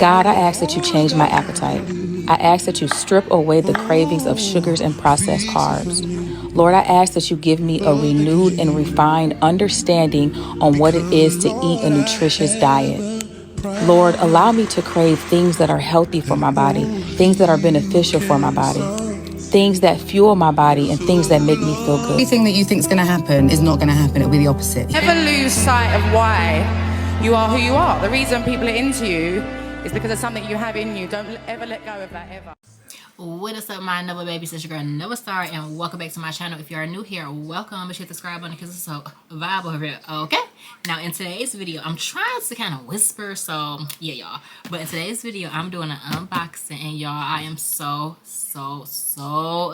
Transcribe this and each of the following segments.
God, I ask that you change my appetite. I ask that you strip away the cravings of sugars and processed carbs. Lord, I ask that you give me a renewed and refined understanding on what it is to eat a nutritious diet. Lord, allow me to crave things that are healthy for my body, things that are beneficial for my body, things that fuel my body, and things that make me feel good. Everything that you think is going to happen is not going to happen. It'll be the opposite. Never lose sight of why you are who you are. The reason people are into you is because there's something you have in you. Don't ever let go of that, ever. What is up, my Nova babies? It's your girl NovaStarr, and welcome back to my channel. If you are new here, welcome. Be sure to hit the subscribe button because it's so vibe over here. Okay, now in today's video, I'm trying to kind of whisper, so yeah, y'all. But in today's video, I'm doing an unboxing, and y'all, I am so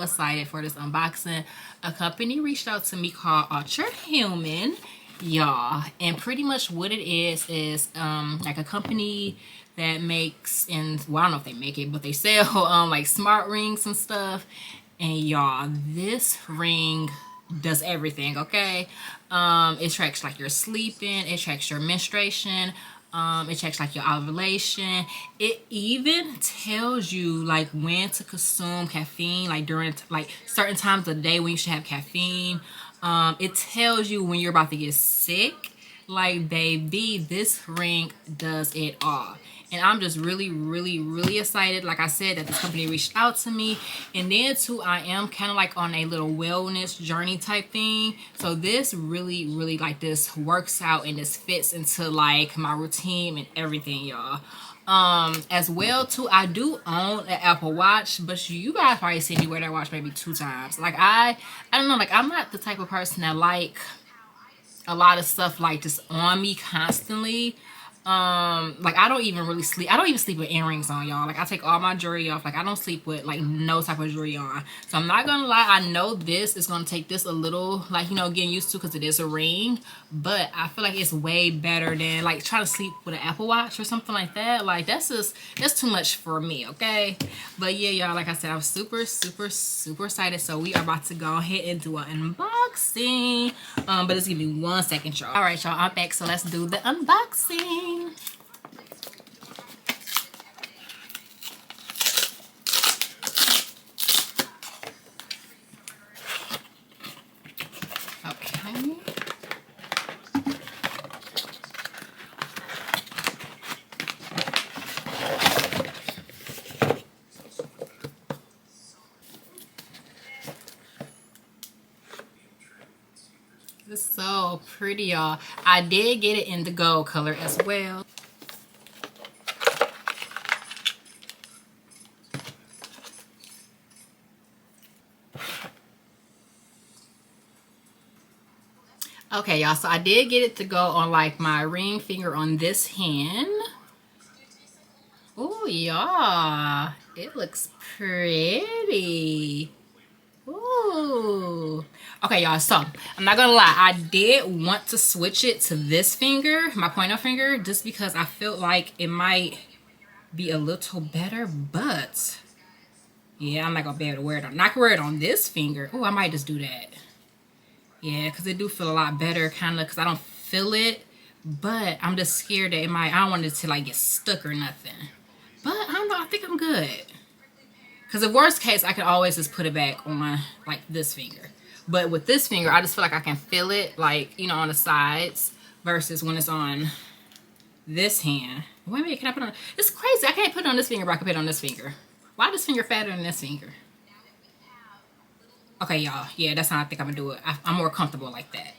excited for this unboxing. A company reached out to me called ULTRAHUMAN, y'all, and pretty much what it is like a company that makes, and well, I don't know if they make it, but they sell like smart rings and stuff. And y'all, this ring does everything. Okay, it tracks like your sleeping, it tracks your menstruation, it checks like your ovulation. It even tells you like when to consume caffeine, like during like certain times of the day when you should have caffeine. It tells you when you're about to get sick. Like, baby, this ring does it all. And I'm just really excited, like I said, that this company reached out to me. And then too, I am kind of like on a little wellness journey type thing. So this really like this works out and this fits into like my routine and everything, y'all. As well too, I do own an Apple Watch, but you guys probably see me wear that watch maybe 2 times. Like I don't know, like I'm not the type of person that like a lot of stuff like just on me constantly. Like I don't even really sleep. I don't even sleep with earrings on, y'all. Like I take all my jewelry off. Like I don't sleep with like no type of jewelry on. So I'm not gonna lie, I know this is gonna take this a little, like, you know, getting used to because it is a ring. But I feel like it's way better than like trying to sleep with an Apple Watch or something like that. Like that's too much for me, okay? But yeah, y'all, like I said, I'm super excited. So we are about to go ahead and do an unboxing. But just give me 1 second, y'all. All right, y'all, I'm back. So let's do the unboxing. Okay. It's so pretty, y'all. I did get it in the gold color as well. Okay, y'all, so I did get it to go on like my ring finger on this hand. Oh, yeah, it looks pretty. Ooh. Okay, y'all, so I'm not gonna lie, I did want to switch it to this finger, my pointer finger, just because I felt like it might be a little better. But yeah, I'm not gonna be able to wear it on. I can wear it on this finger. Oh, I might just do that. Yeah, because it do feel a lot better, kind of, because I don't feel it. But I'm just scared that it might, I don't want it to like get stuck or nothing. But I don't know, I think I'm good. Because the worst case, I could always just put it back on like this finger. But with this finger, I just feel like I can feel it, like, you know, on the sides versus when it's on this hand. Wait a minute, can I put it on? It's crazy. I can't put it on this finger, but I can put it on this finger. Why this finger fatter than this finger? Okay, y'all. Yeah, that's how I think I'm gonna do it. I'm more comfortable like that.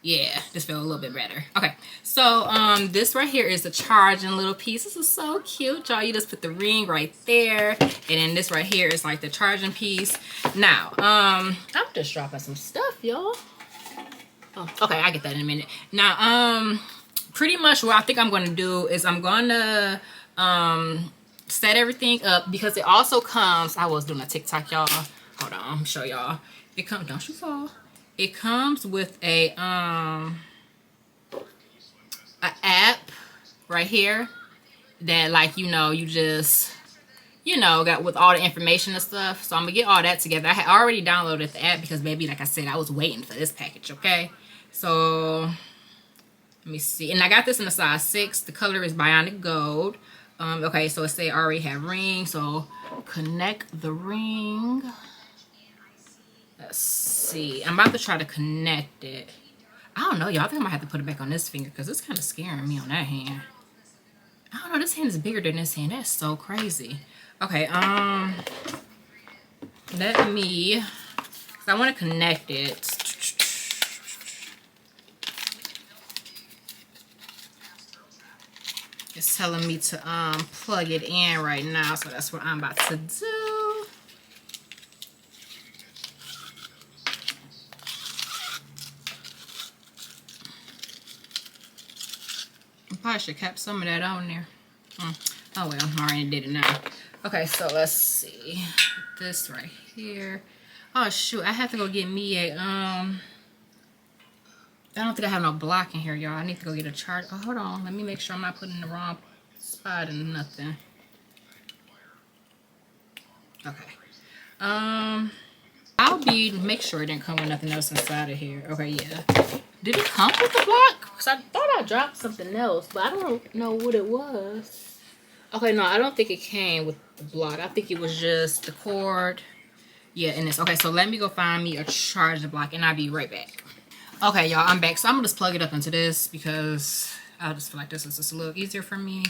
Yeah, just feel a little bit better. Okay, so this right here is the charging little piece. This is so cute, y'all. You just put the ring right there, and then this right here is like the charging piece. Now, I'm just dropping some stuff, y'all. Oh, okay, I get that in a minute. Now, pretty much what I think I'm gonna do is I'm gonna set everything up, because it also comes. I was doing a TikTok, y'all. Hold on, I'm gonna show y'all. It comes. Don't you fall. It comes with a app right here that, like, you know, you just, you know, got with all the information and stuff. So I'm gonna get all that together. I had already downloaded the app because, baby, like I said, I was waiting for this package. Okay, so let me see. And I got this in a size 6. The color is bionic gold. Okay, so it say I already have ring, so connect the ring. Let's see. I'm about to try to connect it. I don't know, y'all. I think I might have to put it back on this finger because it's kind of scaring me on that hand. I don't know. This hand is bigger than this hand. That's so crazy. Okay, let me, cause I want to connect it. It's telling me to plug it in right now, so that's what I'm about to do. I probably should have kept some of that on there. Oh well, I already did it now. Okay, so let's see. This right here. Oh shoot, I have to go get me a I don't think I have no block in here, y'all. I need to go get a chart. Oh, hold on. Let me make sure I'm not putting the wrong spot and nothing. Okay. I'll make sure it didn't come with nothing else inside of here. Okay, yeah. Did it come with the block? Because I thought I dropped something else, but I don't know what it was. Okay, no, I don't think it came with the block. I think it was just the cord. Yeah, and this. Okay, so let me go find me a charger block, and I'll be right back. Okay, y'all, I'm back. So I'm going to just plug it up into this because I just feel like this is just a little easier for me.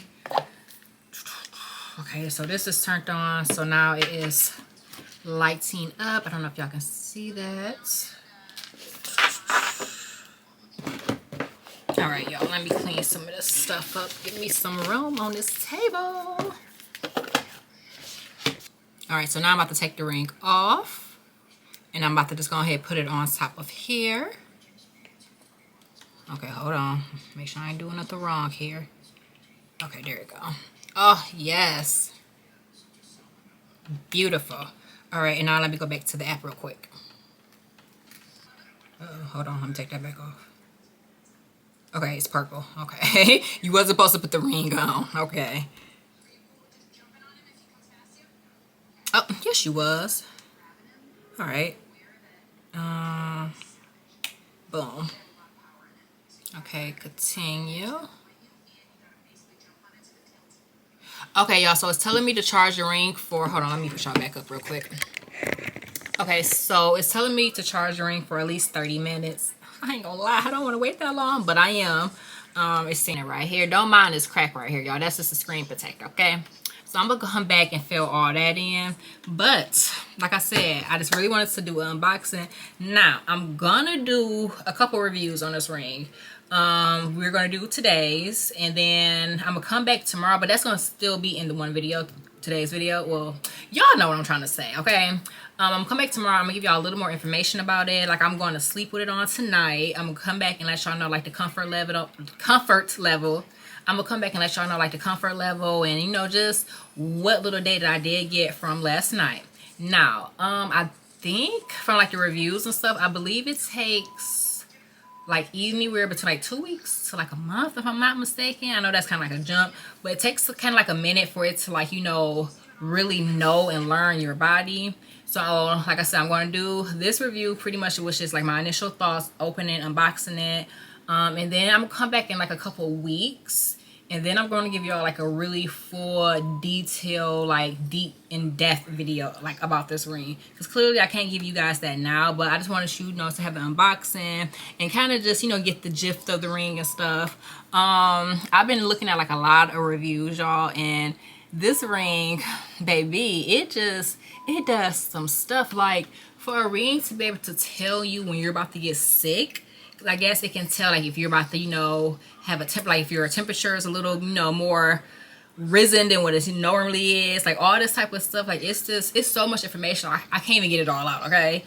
Okay, so this is turned on. So now it is lighting up. I don't know if y'all can see that. All right, y'all, let me clean some of this stuff up. Give me some room on this table. All right, so now I'm about to take the ring off. And I'm about to just go ahead and put it on top of here. Okay, hold on. Make sure I ain't doing nothing wrong here. Okay, there we go. Oh, yes. Beautiful. All right, and now let me go back to the app real quick. Hold on, let me take that back off. Okay, it's purple. Okay. You wasn't supposed to put the ring on. Okay. Oh, yes, you was. All right. Boom. Okay, continue. Okay, y'all, so it's telling me to charge the ring for, hold on, let me put y'all back up real quick. Okay, so it's telling me to charge the ring for at least 30 minutes. I ain't gonna lie, I don't want to wait that long, but I am. It's saying it right here. Don't mind this crack right here, y'all. That's just a screen protector, okay? So I'm gonna come back and fill all that in. But like I said, I just really wanted to do an unboxing. Now I'm gonna do a couple reviews on this ring. We're gonna do today's, and then I'm gonna come back tomorrow, but that's gonna still be in the one video, today's video. Well, y'all know what I'm trying to say, okay? I'm gonna come back tomorrow. I'm gonna give y'all a little more information about it. Like, I'm going to sleep with it on tonight. I'm gonna come back and let y'all know like the comfort level. I'm gonna come back and let y'all know like the comfort level, and you know, just what little data I did get from last night. Now, I think from like the reviews and stuff, I believe it takes like anywhere between like 2 weeks to like a month, if I'm not mistaken. I know that's kind of like a jump, but it takes kind of like a minute for it to, like, you know, really know and learn your body. So like I said, I'm going to do this review pretty much, which is like my initial thoughts, opening, unboxing it, and then I'm gonna come back in like a couple weeks, and then I'm going to give y'all like a really full, detailed, like deep, in-depth video like about this ring, because clearly I can't give you guys that now, but I just wanted you know to have the unboxing and kind of just, you know, get the gist of the ring and stuff. I've been looking at like a lot of reviews, y'all, and this ring, baby, it does some stuff. Like, for a ring to be able to tell you when you're about to get sick, I guess it can tell like if you're about to, you know, have a temp, like if your temperature is a little, you know, more risen than what it normally is, like all this type of stuff. Like, it's just, it's so much information. I can't even get it all out, okay?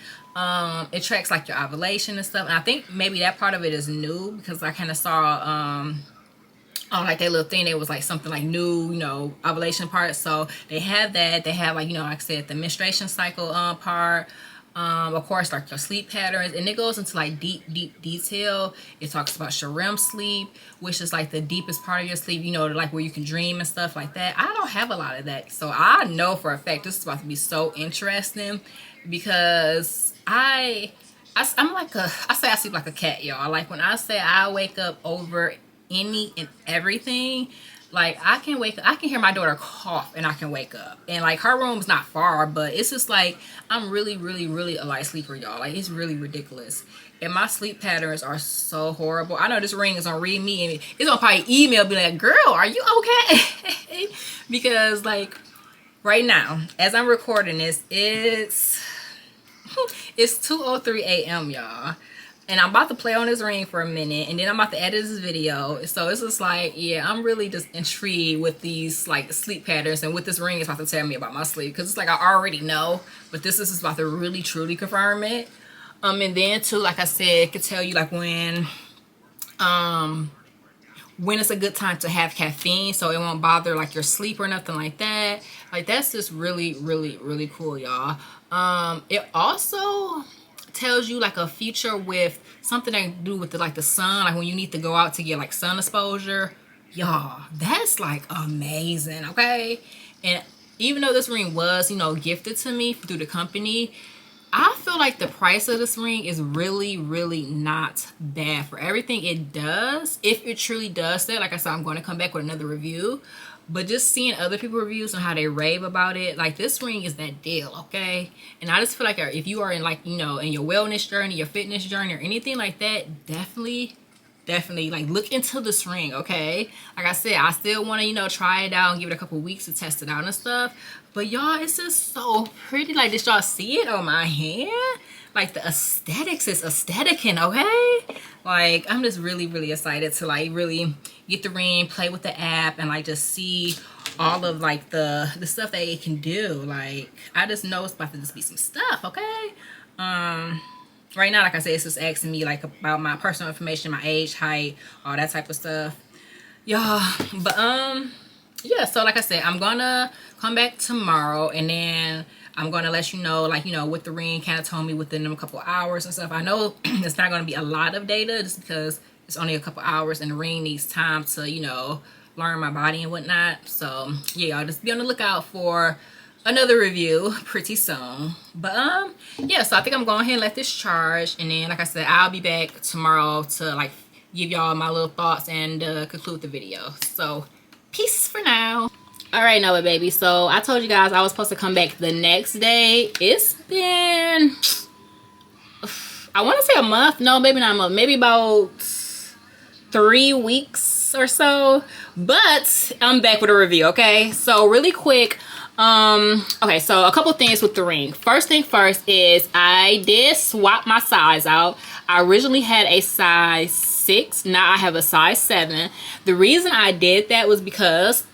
It tracks like your ovulation and stuff, and I think maybe that part of it is new, because I kind of saw on like that little thing, it was like something like new, you know, ovulation part. So they have that. They have, like, you know, like I said, the menstruation cycle part, of course, like your sleep patterns, and it goes into like deep detail. It talks about your REM sleep, which is like the deepest part of your sleep, you know, like where you can dream and stuff like that. I don't have a lot of that, so I know for a fact this is about to be so interesting, because I'm like I say I sleep like a cat, y'all. Like, when I say I wake up over any and everything, Like, I can wake up, I can hear my daughter cough and I can wake up. And like, her room's not far, but it's just like, I'm really, really, really a light sleeper, y'all. Like, it's really ridiculous. And my sleep patterns are so horrible. I know this ring is gonna read me and it's gonna probably email, be like, girl, are you okay? Because like, right now, as I'm recording this, it's 2:03 a.m., y'all. And I'm about to play on this ring for a minute, and then I'm about to edit this video. So it's just like, yeah, I'm really just intrigued with these like sleep patterns and what this ring is about to tell me about my sleep. Because it's like, I already know, but this is about to really truly confirm it. And then too, like I said, it could tell you like when it's a good time to have caffeine, so it won't bother like your sleep or nothing like that. Like, that's just really, really, really cool, y'all. It also tells you like a future with something that can do with the sun, like when you need to go out to get like sun exposure. Y'all, that's like amazing. Okay. And even though this ring was, you know, gifted to me through the company, I feel like the price of this ring is really, really not bad for everything it does. If it truly does that, like I said, I'm going to come back with another review. But just seeing other people's reviews on how they rave about it, like, this ring is that deal, okay? And I just feel like if you are in, like, you know, in your wellness journey, your fitness journey, or anything like that, definitely, like, look into this ring, okay? Like I said, I still want to, you know, try it out and give it a couple weeks to test it out and stuff. But y'all, it's just so pretty. Like, did y'all see it on my hand? Like, the aesthetics is aestheticing, okay? Like, I'm just really, really excited to like really get the ring, play with the app, and like just see all of like the stuff that it can do. Like, I just know it's about to just be some stuff, okay? Right now, like I said, it's just asking me like about my personal information, my age, height, all that type of stuff, y'all. But yeah, so like I said, I'm gonna come back tomorrow, and then I'm gonna let you know, like, you know, what the ring kind of told me within a couple hours and stuff. I know it's not gonna be a lot of data just because it's only a couple hours, and the ring needs time to, you know, learn my body and whatnot. So yeah, y'all just be on the lookout for another review pretty soon. But yeah, so I think I'm going ahead and let this charge, and then like I said, I'll be back tomorrow to like give y'all my little thoughts and conclude the video. So peace for now. All right, Nova baby, so I told you guys I was supposed to come back the next day. It's been, I want to say a month. No, maybe not a month, maybe about 3 weeks or so, but I'm back with a review. Okay, so really quick, okay, so a couple things with the ring. First thing first is I did swap my size out. I originally had a size 6, now I have a size 7. The reason I did that was because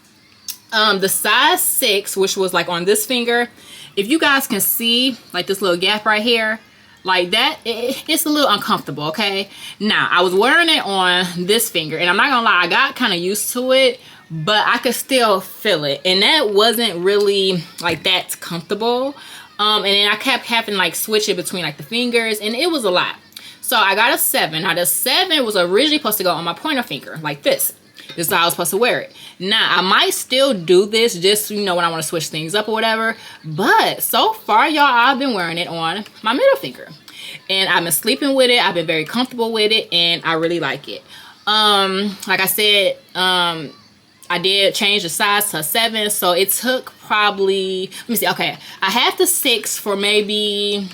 the size 6, which was like on this finger, if you guys can see like this little gap right here, like that, it's a little uncomfortable. Okay, now I was wearing it on this finger, and I'm not gonna lie, I got kind of used to it, but I could still feel it, and that wasn't really like that comfortable. And then I kept having like switch it between like the fingers, and it was a lot. So I got a 7. Now the 7 was originally supposed to go on my pointer finger like this. This is how I was supposed to wear it. Now, I might still do this just, you know, when I want to switch things up or whatever. But so far, y'all, I've been wearing it on my middle finger. And I've been sleeping with it. I've been very comfortable with it. And I really like it. Like I said, I did change the size to a 7. So it took probably, let me see. Okay, I had the 6 for maybe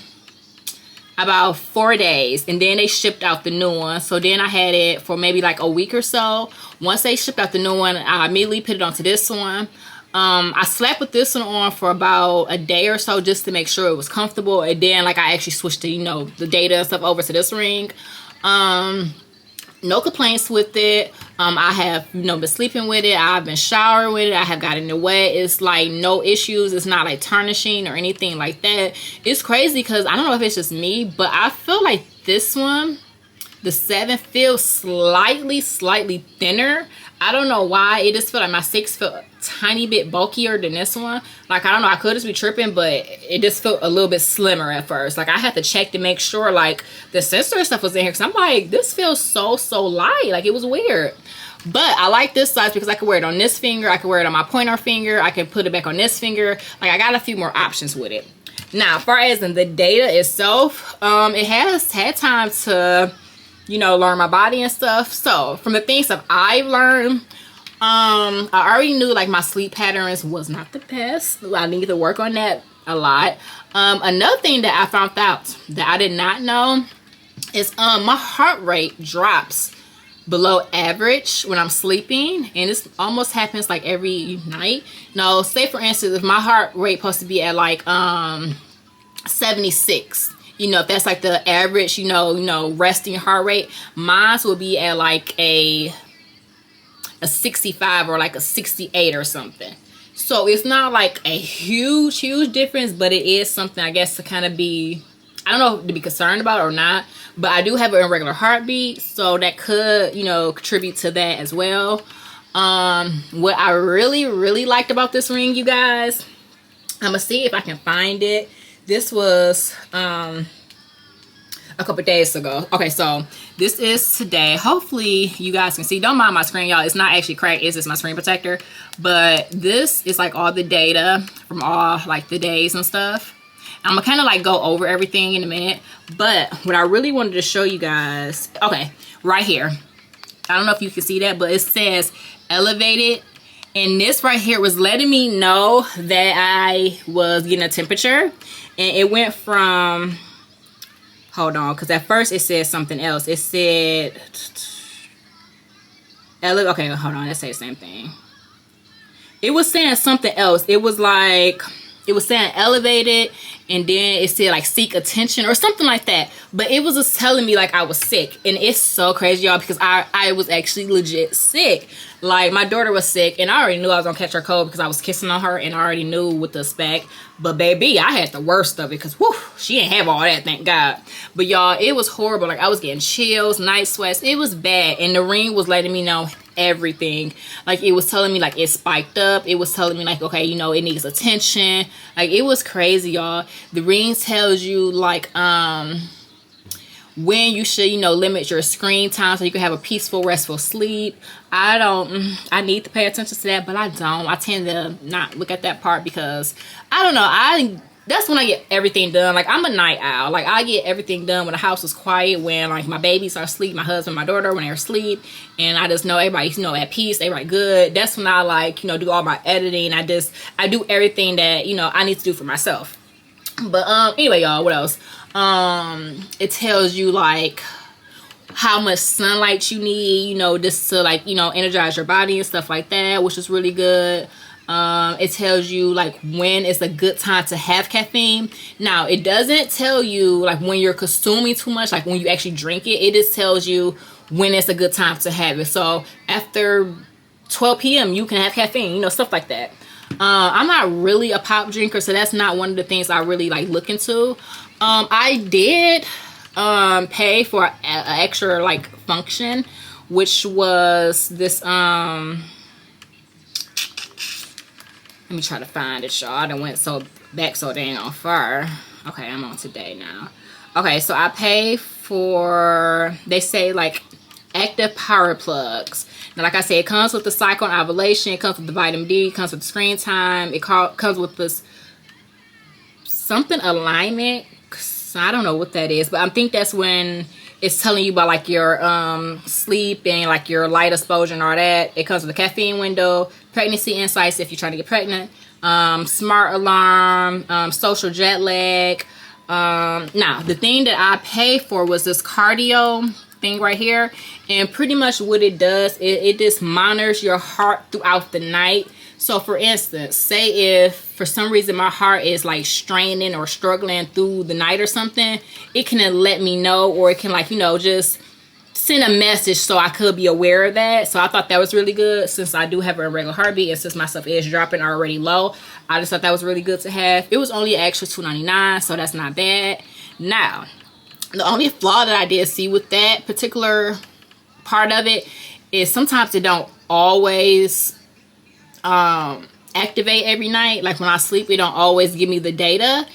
about 4 days, and then they shipped out the new one. So then I had it for maybe like a week or so. Once they shipped out the new one, I immediately put it onto this one. I slept with this one on for about a day or so just to make sure it was comfortable, and then like I actually switched the, you know, the data and stuff over to this ring. No complaints with it. I have, you know, been sleeping with it. I've been showering with it. I have gotten it wet. It's like no issues. It's not like tarnishing or anything like that. It's crazy because I don't know if it's just me, but I feel like this one, the 7, feels slightly thinner. I don't know why. It just felt like my 6 felt a tiny bit bulkier than this one. Like, I don't know, I could just be tripping, but it just felt a little bit slimmer at first. Like, I had to check to make sure like the sensor stuff was in here, because I'm like, this feels so light. Like, it was weird. But I like this size because I can wear it on this finger, I can wear it on my pointer finger, I can put it back on this finger. Like, I got a few more options with it. Now, as far as in the data itself, it has had time to, you know, learn my body and stuff. So from the things that I've learned, I already knew like my sleep patterns was not the best. I need to work on that a lot. Another thing that I found out that I did not know is my heart rate drops below average when I'm sleeping, and this almost happens like every night. Now, say for instance, if my heart rate supposed to be at like 76, you know, if that's like the average, you know, resting heart rate, mine will be at like a 65 or like a 68 or something. So it's not like a huge difference, but it is something I guess to kind of be, I don't know, to be concerned about or not. But I do have an irregular heartbeat, so that could, you know, contribute to that as well. What I really liked about this ring, you guys, I'm gonna see if I can find it. This was a couple days ago. Okay, so this is today. Hopefully you guys can see. Don't mind my screen, y'all. It's not actually cracked. It's just my screen protector. But this is like all the data from all like the days and stuff. I'm gonna kind of like go over everything in a minute. But what I really wanted to show you guys, okay, right here. I don't know if you can see that, but it says elevated. And this right here was letting me know that I was getting a temperature. And it went from, hold on, because at first it said something else. It said, okay, hold on, let's say the same thing. It was saying something else. It was like, it was saying elevated, and then it said like seek attention or something like that. But it was just telling me like I was sick. And it's so crazy, y'all, because I was actually legit sick. Like my daughter was sick, and I already knew I was gonna catch her cold because I was kissing on her, and I already knew what to expect. But baby, I had the worst of it because whew, she didn't have all that, thank God. But y'all, it was horrible. Like I was getting chills, night sweats. It was bad. And the ring was letting me know everything. Like it was telling me like it spiked up. It was telling me like, okay, you know, it needs attention. Like it was crazy, y'all. The ring tells you like when you should, you know, limit your screen time so you can have a peaceful, restful sleep. I need to pay attention to that, but I don't. I tend to not look at that part because I don't know. That's when I get everything done. Like I'm a night owl. Like I get everything done when the house is quiet, when like my babies are asleep, my husband, my daughter, when they're asleep, and I just know everybody's, you know, at peace, everybody good. That's when I like, you know, do all my editing. I do everything that, you know, I need to do for myself. But anyway, y'all, what else? It tells you like how much sunlight you need, you know, just to like, you know, energize your body and stuff like that, which is really good. It tells you like when is a good time to have caffeine. Now it doesn't tell you like when you're consuming too much, like when you actually drink it. It just tells you when it's a good time to have it. So after 12 p.m. you can have caffeine, you know, stuff like that. I'm not really a pop drinker, so that's not one of the things I really like look into. I did pay for an extra like function, which was this let me try to find it, y'all. I done went back so dang on far. Okay, I'm on today now. Okay, so I pay for, they say like active power plugs. Now, like I said, it comes with the cycle and ovulation. It comes with the vitamin D. It comes with the screen time. It comes with this something alignment. I don't know what that is, but I think that's when it's telling you about like your sleep and like your light exposure and all that. It comes with a caffeine window, pregnancy insights if you're trying to get pregnant, smart alarm, social jet lag. Now the thing that I paid for was this cardio thing right here, and pretty much what it does, it just monitors your heart throughout the night. So for instance, say if for some reason my heart is like straining or struggling through the night or something, it can let me know, or it can like, you know, just send a message so I could be aware of that. So I thought that was really good since I do have a irregular heartbeat, and since my stuff is dropping already low, I just thought that was really good to have. It was only an extra $2.99, so that's not bad. Now, the only flaw that I did see with that particular part of it is sometimes it don't always activate every night. Like when I sleep, it don't always give me the data,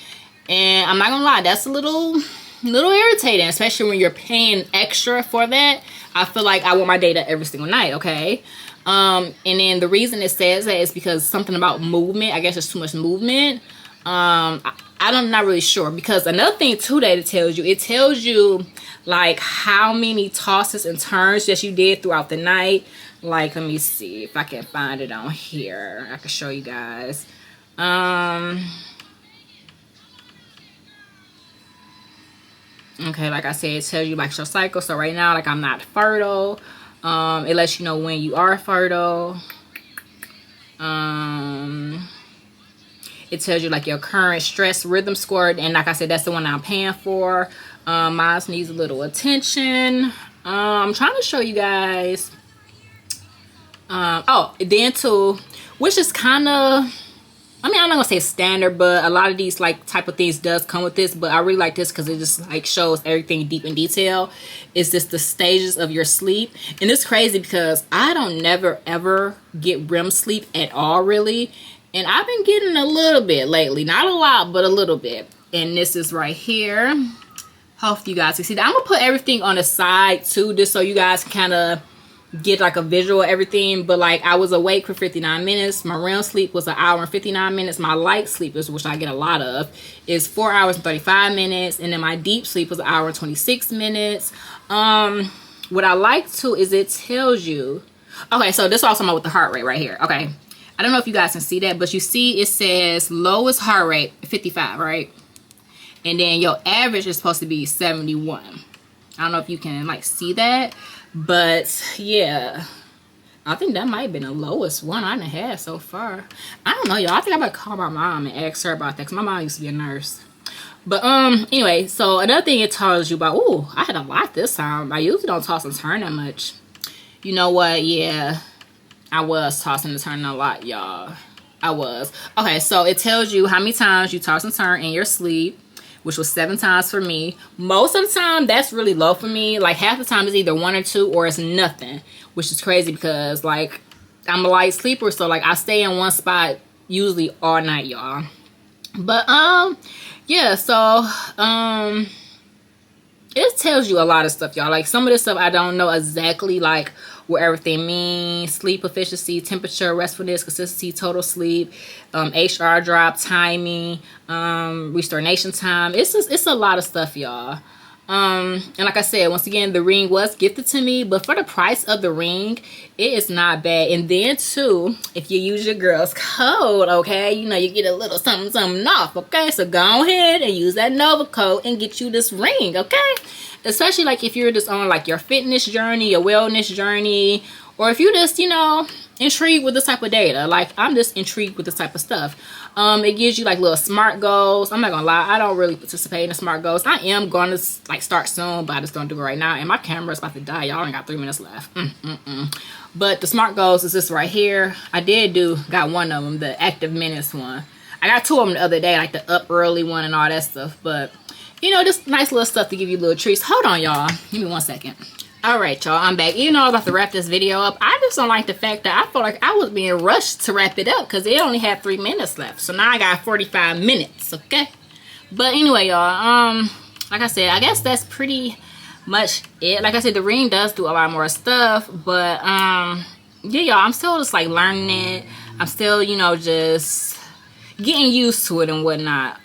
and I'm not gonna lie, that's a little irritating, especially when you're paying extra for that. I feel like I want my data every single night. Okay, and then the reason it says that is because something about movement. I guess there's too much movement. I'm not really sure, because another thing too that it tells you like how many tosses and turns that you did throughout the night. Like, let me see if I can find it on here. I can show you guys. Okay, like I said, it tells you like your cycle. So right now, like I'm not fertile. It lets you know when you are fertile. It tells you like your current stress rhythm score, and like I said, that's the one I'm paying for. Mine needs a little attention. I'm trying to show you guys. Oh, then too, which is kind of, I mean, I'm not gonna say standard, but a lot of these like type of things does come with this. But I really like this because it just like shows everything deep in detail. It's just the stages of your sleep, and it's crazy because I don't never ever get REM sleep at all, really. And I've been getting a little bit lately, not a lot, but a little bit. And this is right here. Hopefully you guys can see that. I'm gonna put everything on the side too, just so you guys can kind of get like a visual of everything. But like I was awake for 59 minutes. My REM sleep was 1 hour and 59 minutes. My light sleep, which I get a lot of, is 4 hours and 35 minutes. And then my deep sleep was 1 hour and 26 minutes. What I like too is it tells you, okay, so this is also about with the heart rate right here. Okay, I don't know if you guys can see that, but you see it says lowest heart rate 55, right? And then your average is supposed to be 71. I don't know if you can like see that, but yeah, I think that might have been the lowest one I done had so far. I don't know, y'all. I think I might call my mom and ask her about that, because my mom used to be a nurse. But anyway, so another thing it tells you about, ooh, I had a lot this time. I usually don't toss and turn that much. You know what? Yeah, I was tossing and turning a lot, y'all. I was. Okay, so it tells you how many times you toss and turn in your sleep, which was 7 times for me. Most of the time, that's really low for me. Like half the time it's either 1 or 2 or it's nothing, which is crazy because like I'm a light sleeper, so like I stay in one spot usually all night, y'all. But yeah, so it tells you a lot of stuff, y'all. Like some of this stuff I don't know exactly like what everything means. Sleep efficiency, temperature, restfulness, consistency, total sleep, HR drop, timing, restoration time. It's a lot of stuff, y'all. And like I said, once again, the ring was gifted to me, but for the price of the ring, it is not bad. And then too, if you use your girl's code, okay, you know, you get a little something off, okay? So go ahead and use that Nova code and get you this ring, okay? Especially like if you're just on like your fitness journey, your wellness journey, or if you just, you know, intrigued with this type of data. Like I'm just intrigued with this type of stuff. It gives you like little SMART goals. I'm not gonna lie, I don't really participate in the SMART goals. I am gonna like start soon, but I just don't do it right now. And my camera's about to die. Y'all only got 3 minutes left. But the SMART goals is this right here. I got one of them, the active minutes one. I got 2 of them the other day, like the up early one and all that stuff. But you know, just nice little stuff to give you little treats. Hold on, y'all. Give me 1 second. All right, y'all, I'm back. You know, I'm about to wrap this video up. I just don't like the fact that I feel like I was being rushed to wrap it up because it only had 3 minutes left. So now I got 45 minutes, okay? But anyway, y'all, like I said, I guess that's pretty much it. Like I said, the ring does do a lot more stuff, but yeah, y'all, I'm still just like learning it. I'm still, you know, just getting used to it and whatnot.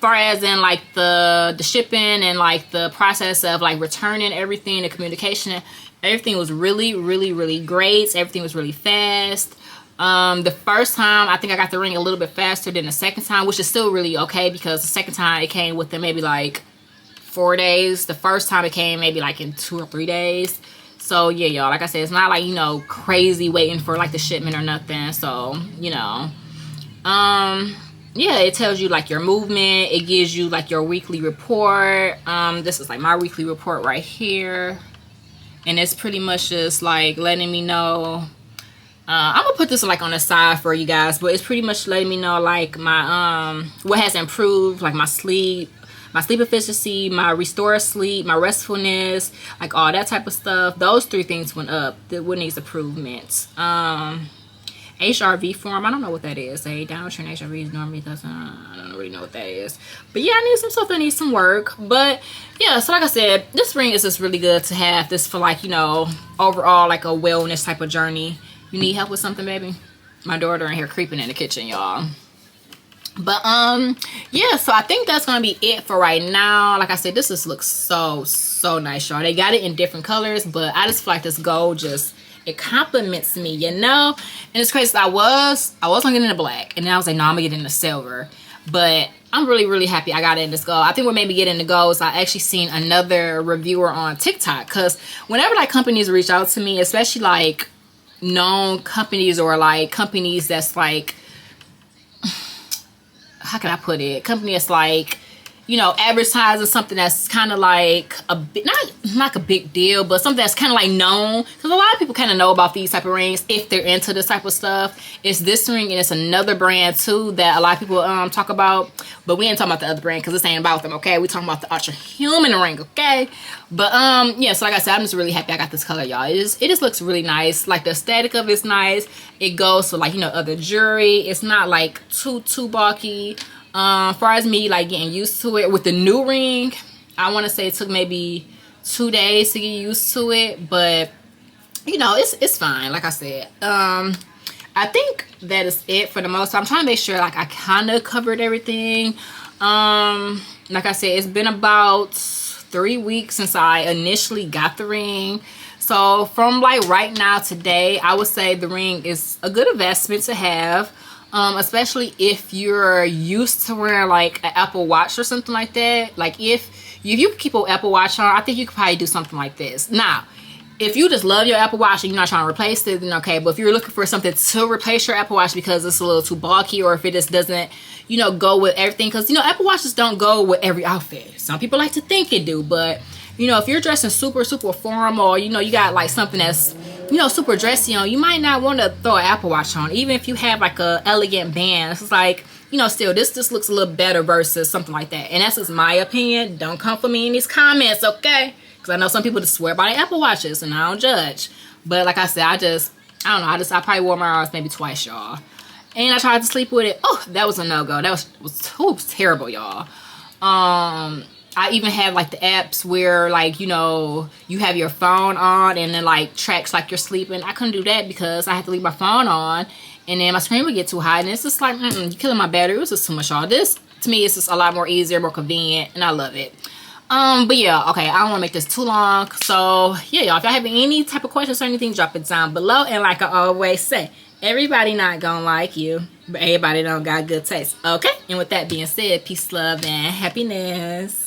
Far as in like the shipping and like the process of like returning everything, the communication, everything was really, really, really great. Everything was really fast. The first time I think I got the ring a little bit faster than the second time, which is still really okay because the second time it came within maybe like 4 days. The first time it came maybe like in 2 or 3 days. So yeah, y'all, like I said, it's not like, you know, crazy waiting for like the shipment or nothing. So, you know, yeah, it tells you like your movement. It gives you like your weekly report. This is like my weekly report right here, and it's pretty much just like letting me know. I'm gonna put this like on the side for you guys, but it's pretty much letting me know like my what has improved, like my sleep efficiency, my restored sleep, my restfulness, like all that type of stuff. Those 3 things went up. What needs improvements? HRV form, I don't know what that is. Say downstream HRVs normally doesn't, I don't really know what that is. But yeah, I need some stuff that needs some work. But yeah, so like I said, this ring is just really good to have this for like, you know, overall like a wellness type of journey. You need help with something, baby? My daughter in here creeping in the kitchen, y'all. But yeah, so I think that's gonna be it for right now. Like I said, this just looks so nice, y'all. They got it in different colors, but I just feel like this gold just It compliments me, you know. And it's crazy. I was gonna get into black, and then I was like, no, I'm gonna get into silver. But I'm really happy I got into this gold. I think what made me get into gold is I actually seen another reviewer on TikTok, because whenever like companies reach out to me, especially like known companies or like companies that's like, how can I put it? Company that's like, you know, advertising something that's kind of like a bit, not like a big deal, but something that's kind of like known. Because a lot of people kind of know about these type of rings if they're into this type of stuff. It's this ring, and it's another brand too that a lot of people talk about. But we ain't talking about the other brand because this ain't about them, okay? We talking about the ULTRAHUMAN ring, okay? But yeah, so like I said, I'm just really happy I got this color, y'all. It just looks really nice. Like the aesthetic of it's nice. It goes to like, you know, other jewelry. It's not like too bulky. As far as me like getting used to it with the new ring, I want to say it took maybe 2 days to get used to it, but you know, it's fine. Like I said, I think that is it for the most. I'm trying to make sure like I kind of covered everything. Like I said, it's been about 3 weeks since I initially got the ring. So from like right now today, I would say the ring is a good investment to have. Especially if you're used to wearing like an Apple Watch or something like that. Like if you keep an Apple Watch on, I think you could probably do something like this. Now, if you just love your Apple Watch and you're not trying to replace it, then okay. But if you're looking for something to replace your Apple Watch because it's a little too bulky, or if it just doesn't, you know, go with everything, because you know Apple Watches don't go with every outfit. Some people like to think it do, but you know, if you're dressing super formal, or you know, you got like something that's, you know, super dressy on, you might not want to throw an Apple Watch on, even if you have like a elegant band. It's like, you know, still this just looks a little better versus something like that. And that's just my opinion. Don't come for me in these comments, okay? Because I know some people just swear by their Apple Watches, and I don't judge. But like I said, I don't know, I probably wore my ours maybe twice, y'all. And I tried to sleep with it. Oh, that was a no-go. That was terrible, y'all. I even have like the apps where like, you know, you have your phone on and then like tracks like you're sleeping. I couldn't do that because I had to leave my phone on, and then my screen would get too high, and it's just like, you're killing my battery. It was just too much, y'all. This to me is just a lot more easier, more convenient, and I love it. But yeah, okay, I don't want to make this too long. So yeah, y'all, if y'all have any type of questions or anything, drop it down below. And like I always say, everybody not gonna like you, but everybody don't got good taste, okay? And with that being said, peace, love, and happiness.